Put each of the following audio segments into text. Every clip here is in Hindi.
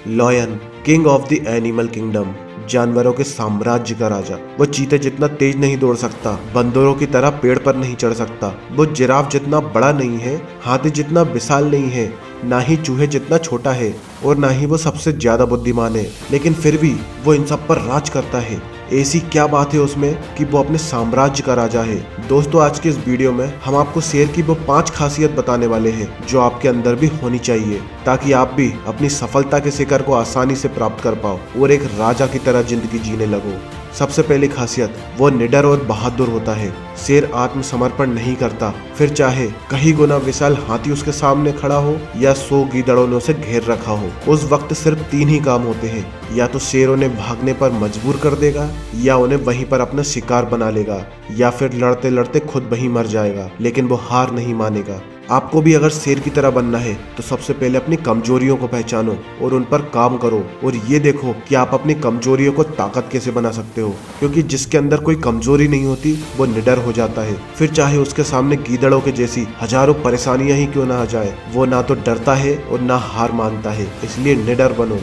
Lion, king of the animal kingdom, जानवरों के साम्राज्य का राजा। वो चीते जितना तेज नहीं दौड़ सकता, बंदरों की तरह पेड़ पर नहीं चढ़ सकता, वो जिराफ जितना बड़ा नहीं है, हाथी जितना विशाल नहीं है, ना ही चूहे जितना छोटा है और ना ही वो सबसे ज्यादा बुद्धिमान है, लेकिन फिर भी वो इन सब पर राज करता है। ऐसी क्या बात है उसमें कि वो अपने साम्राज्य का राजा है। दोस्तों, आज के इस वीडियो में हम आपको शेर की वो 5 खासियत बताने वाले हैं जो आपके अंदर भी होनी चाहिए, ताकि आप भी अपनी सफलता के शिखर को आसानी से प्राप्त कर पाओ और एक राजा की तरह जिंदगी जीने लगो। सबसे पहली खासियत, वो निडर और बहादुर होता है। शेर आत्मसमर्पण नहीं करता, फिर चाहे कहीं गुना विशाल हाथी उसके सामने खड़ा हो या 100 गीदड़ों ने उसे घेर रखा हो। उस वक्त सिर्फ 3 ही काम होते हैं, या तो शेर उन्हें भागने पर मजबूर कर देगा, या उन्हें वहीं पर अपना शिकार बना लेगा, या फिर लड़ते लड़ते खुद वहीं मर जाएगा, लेकिन वो हार नहीं मानेगा। आपको भी अगर शेर की तरह बनना है तो सबसे पहले अपनी कमजोरियों को पहचानो और उन पर काम करो, और ये देखो कि आप अपनी कमजोरियों को ताकत कैसे बना सकते हो, क्योंकि जिसके अंदर कोई कमजोरी नहीं होती वो निडर हो जाता है। फिर चाहे उसके सामने गीदड़ों के जैसी हजारों परेशानियां ही क्यों ना आ जाए, वो ना तो डरता है और ना हार मानता है, इसलिए निडर बनो।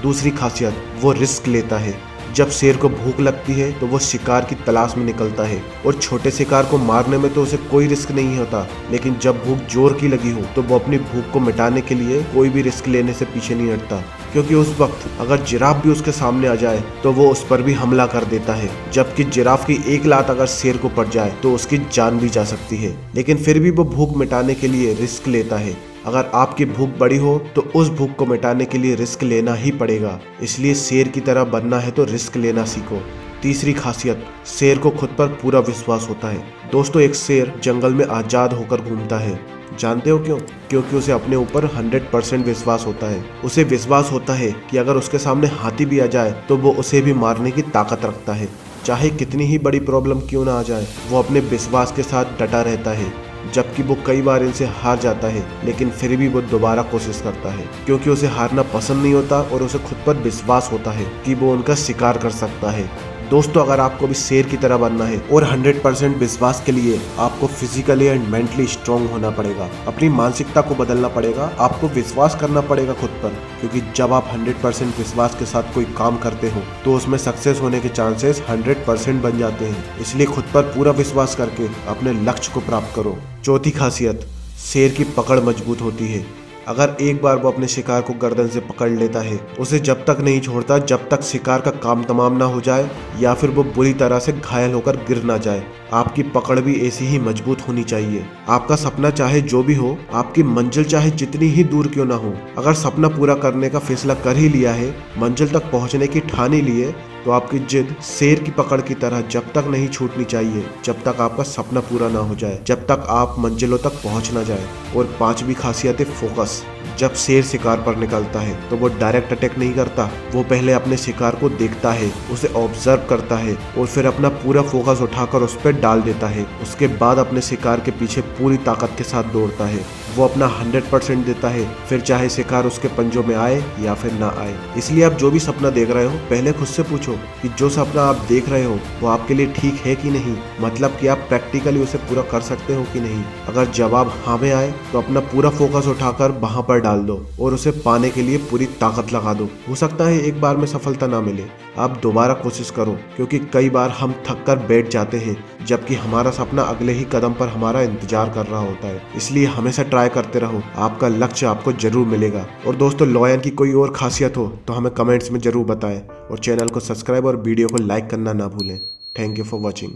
दूसरी खासियत, वो रिस्क लेता है। जब शेर को भूख लगती है तो वो शिकार की तलाश में निकलता है, और छोटे शिकार को मारने में तो उसे कोई रिस्क नहीं होता, लेकिन जब भूख जोर की लगी हो तो वो अपनी भूख को मिटाने के लिए कोई भी रिस्क लेने से पीछे नहीं हटता, क्योंकि उस वक्त अगर जिराफ भी उसके सामने आ जाए तो वो उस पर भी हमला कर देता है। जबकि जिराफ की एक लात अगर शेर को पड़ जाए तो उसकी जान भी जा सकती है, लेकिन फिर भी वो भूख मिटाने के लिए रिस्क लेता है। अगर आपकी भूख बड़ी हो तो उस भूख को मिटाने के लिए रिस्क लेना ही पड़ेगा, इसलिए शेर की तरह बनना है तो रिस्क लेना सीखो। तीसरी खासियत, शेर को खुद पर पूरा विश्वास होता है। दोस्तों, एक शेर जंगल में आजाद होकर घूमता है। जानते हो क्यों? क्योंकि उसे अपने ऊपर 100% विश्वास होता है। उसे विश्वास होता है कि अगर उसके सामने हाथी भी आ जाए तो वो उसे भी मारने की ताकत रखता है। चाहे कितनी ही बड़ी प्रॉब्लम क्यों ना आ जाए, वो अपने विश्वास के साथ डटा रहता है। जबकि वो कई बार इनसे हार जाता है, लेकिन फिर भी वो दोबारा कोशिश करता है, क्योंकि उसे हारना पसंद नहीं होता और उसे खुद पर विश्वास होता है कि वो उनका शिकार कर सकता है। दोस्तों, अगर आपको भी शेर की तरह बनना है और 100% विश्वास के लिए आपको फिजिकली एंड मेंटली स्ट्रांग होना पड़ेगा। अपनी मानसिकता को बदलना पड़ेगा, आपको विश्वास करना पड़ेगा खुद पर, क्योंकि जब आप 100% विश्वास के साथ कोई काम करते हो तो उसमें सक्सेस होने के चांसेस 100% बन जाते हैं। इसलिए खुद पर पूरा विश्वास करके अपने लक्ष्य को प्राप्त करो। चौथी खासियत, शेर की पकड़ मजबूत होती है। अगर एक बार वो अपने शिकार को गर्दन से पकड़ लेता है, उसे जब तक नहीं छोड़ता जब तक शिकार का काम तमाम ना हो जाए या फिर वो बुरी तरह से घायल होकर गिर ना जाए। आपकी पकड़ भी ऐसी ही मजबूत होनी चाहिए। आपका सपना चाहे जो भी हो, आपकी मंजिल चाहे जितनी ही दूर क्यों ना हो, अगर सपना पूरा करने का फैसला कर ही लिया है, मंजिल तक पहुंचने की ठान ही ली है, तो आपकी जिद शेर की पकड़ की तरह जब तक नहीं छूटनी चाहिए जब तक आपका सपना पूरा ना हो जाए, जब तक आप मंजिलों तक पहुंच ना जाए। और 5वीं खासियत है फोकस। जब शेर शिकार पर निकलता है तो वो डायरेक्ट अटैक नहीं करता, वो पहले अपने शिकार को देखता है, उसे ऑब्जर्व करता है और फिर अपना पूरा फोकस उठाकर उस पर डाल देता है। उसके बाद अपने शिकार के पीछे पूरी ताकत के साथ दौड़ता है। वो अपना 100% देता है, फिर चाहे शिकार उसके पंजों में आए या फिर ना आए। इसलिए आप जो भी सपना देख रहे हो, पहले खुद से पूछो कि जो सपना आप देख रहे हो वो आपके लिए ठीक है कि नहीं, मतलब कि आप प्रैक्टिकली उसे पूरा कर सकते हो कि नहीं। अगर जवाब हाँ में आए तो अपना पूरा फोकस उठाकर वहां पर डाल दो और उसे पाने के लिए पूरी ताकत लगा दो। हो सकता है एक बार में सफलता ना मिले, आप दोबारा कोशिश करो, क्योंकि कई बार हम थक कर बैठ जाते हैं जबकि हमारा सपना अगले ही कदम पर हमारा इंतजार कर रहा होता है। इसलिए हमेशा ट्राई करते रहो, आपका लक्ष्य आपको जरूर मिलेगा। और दोस्तों, लॉयन की कोई और खासियत हो तो हमें कमेंट्स में जरूर बताएं, और चैनल को सब्सक्राइब और वीडियो को लाइक करना ना भूलें। Thank you for watching.